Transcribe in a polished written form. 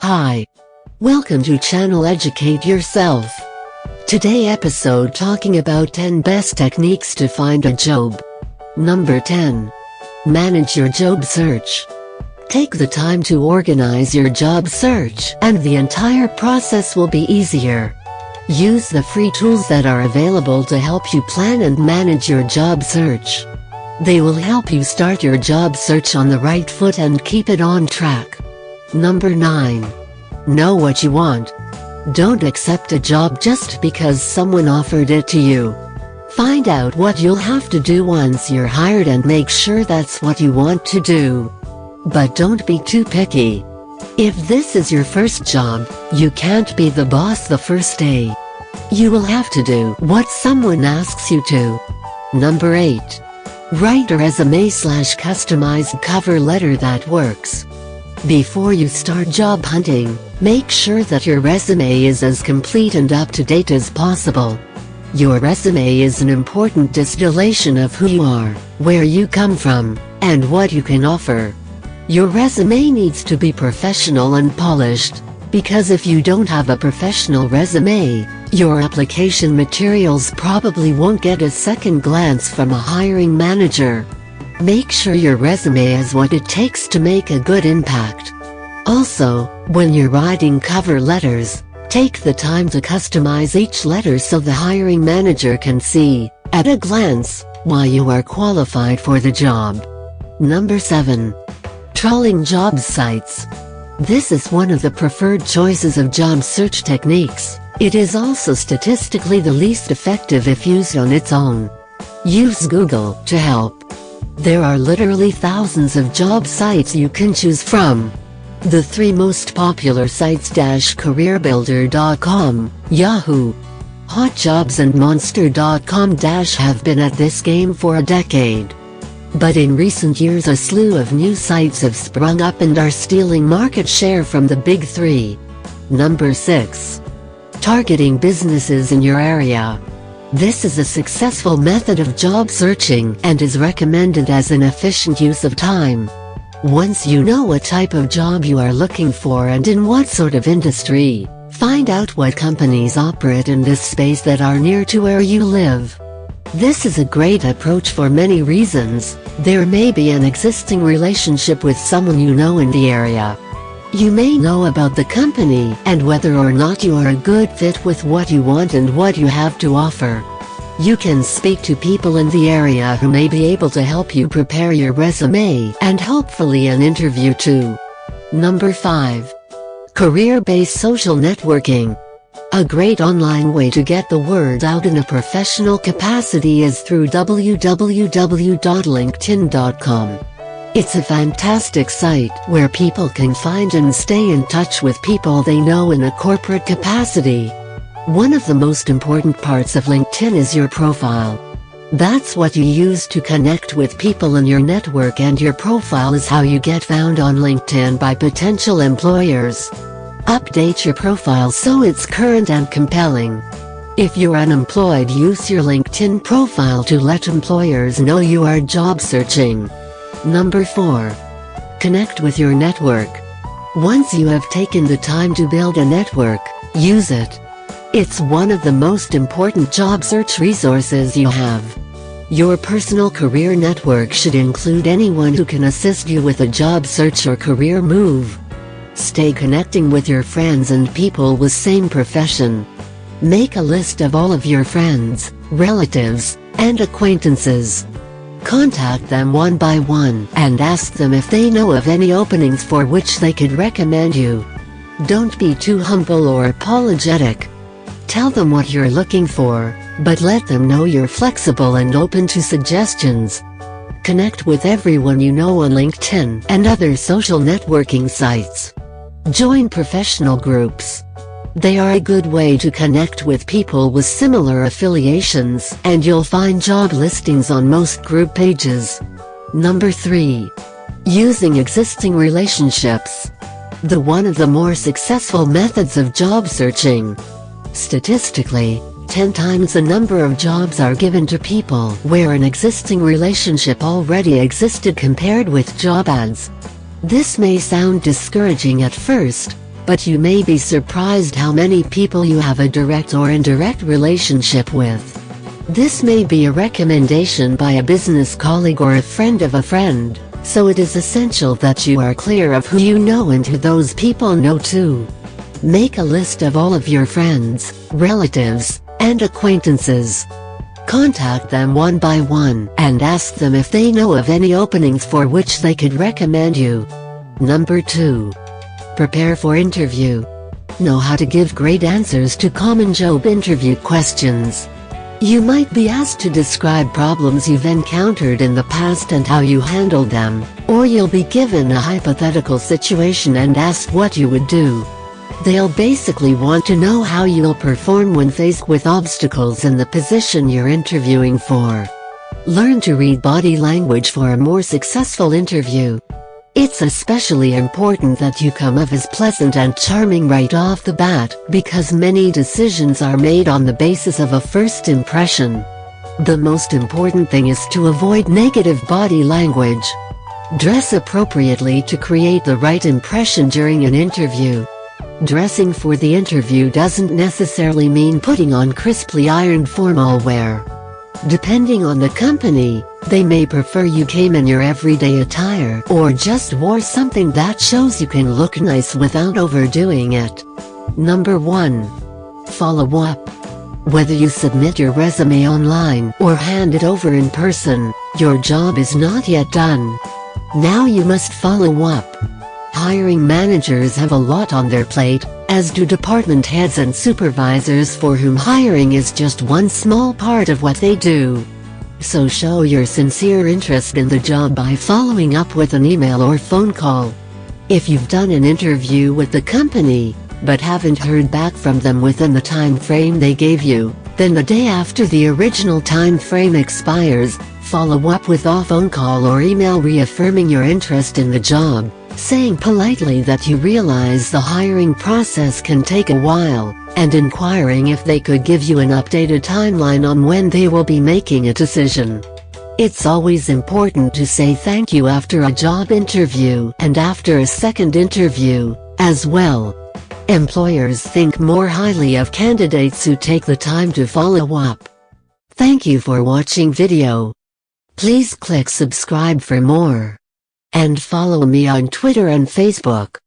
Hi. Welcome to channel Educate Yourself. Today episode talking about 10 best techniques to find a job. Number 10. Manage your job search. Take the time to organize your job search and the entire process will be easier. Use the free tools that are available to help you plan and manage your job search. They will help you start your job search on the right foot and keep it on track. Number 9. Know what you want. Don't accept a job just because someone offered it to you. Find out what you'll have to do once you're hired and make sure that's what you want to do. But don't be too picky. If this is your first job, you can't be the boss the first day. You will have to do what someone asks you to. Number 8. Write a resume/customized cover letter that works. Before you start job hunting, make sure that your resume is as complete and up-to-date as possible. Your resume is an important distillation of who you are, where you come from, and what you can offer. Your resume needs to be professional and polished, because if you don't have a professional resume, your application materials probably won't get a second glance from a hiring manager. Make sure your resume has what it takes to make a good impact. Also, when you're writing cover letters, take the time to customize each letter so the hiring manager can see, at a glance, why you are qualified for the job. Number 7. Trawling job sites. This is one of the preferred choices of job search techniques. It is also statistically the least effective if used on its own. Use Google to help. There are literally thousands of job sites you can choose from. The 3 most popular sites careerbuilder.com, Yahoo, Hotjobs and Monster.com have been at this game for a decade. But in recent years a slew of new sites have sprung up and are stealing market share from the big 3. Number 6. Targeting businesses in your area. This is a successful method of job searching and is recommended as an efficient use of time. Once you know what type of job you are looking for and in what sort of industry, find out what companies operate in this space that are near to where you live. This is a great approach for many reasons. There may be an existing relationship with someone you know in the area. You may know about the company and whether or not you are a good fit with what you want and what you have to offer. You can speak to people in the area who may be able to help you prepare your resume and hopefully an interview too. Number 5. Career-based social networking. A great online way to get the word out in a professional capacity is through www.linkedin.com. It's a fantastic site where people can find and stay in touch with people they know in a corporate capacity. One of the most important parts of LinkedIn is your profile. That's what you use to connect with people in your network, and your profile is how you get found on LinkedIn by potential employers. Update your profile so it's current and compelling. If you're unemployed, use your LinkedIn profile to let employers know you are job searching. Number 4. Connect with your network. Once you have taken the time to build a network, use it. It's one of the most important job search resources you have. Your personal career network should include anyone who can assist you with a job search or career move. Stay connecting with your friends and people with same profession. Make a list of all of your friends, relatives, and acquaintances. Contact them one by one and ask them if they know of any openings for which they could recommend you. Don't be too humble or apologetic. Tell them what you're looking for, but let them know you're flexible and open to suggestions. Connect with everyone you know on LinkedIn and other social networking sites. Join professional groups. They are a good way to connect with people with similar affiliations, and you'll find job listings on most group pages. Number 3. Using existing relationships. One of the more successful methods of job searching. Statistically, 10 times the number of jobs are given to people where an existing relationship already existed compared with job ads. This may sound discouraging at first, But you may be surprised how many people you have a direct or indirect relationship with. This may be a recommendation by a business colleague or a friend of a friend, so it is essential that you are clear of who you know and who those people know too. Make a list of all of your friends, relatives, and acquaintances. Contact them one by one and ask them if they know of any openings for which they could recommend you. Number 2. Prepare for interview. Know how to give great answers to common job interview questions. You might be asked to describe problems you've encountered in the past and how you handled them, or you'll be given a hypothetical situation and asked what you would do. They'll basically want to know how you'll perform when faced with obstacles in the position you're interviewing for. Learn to read body language for a more successful interview. It's especially important that you come off as pleasant and charming right off the bat, because many decisions are made on the basis of a first impression. The most important thing is to avoid negative body language. Dress appropriately to create the right impression during an interview. Dressing for the interview doesn't necessarily mean putting on crisply ironed formal wear. Depending on the company, they may prefer you came in your everyday attire or just wore something that shows you can look nice without overdoing it. Number 1. Follow up. Whether you submit your resume online or hand it over in person, your job is not yet done. Now you must follow up. Hiring managers have a lot on their plate, as do department heads and supervisors for whom hiring is just one small part of what they do. So show your sincere interest in the job by following up with an email or phone call. If you've done an interview with the company, but haven't heard back from them within the time frame they gave you, then the day after the original time frame expires, follow up with a phone call or email reaffirming your interest in the job, saying politely that you realize the hiring process can take a while, and inquiring if they could give you an updated timeline on when they will be making a decision. It's always important to say thank you after a job interview and after a second interview, as well. Employers think more highly of candidates who take the time to follow up. Thank you for watching video. Please click subscribe for more. And follow me on Twitter and Facebook.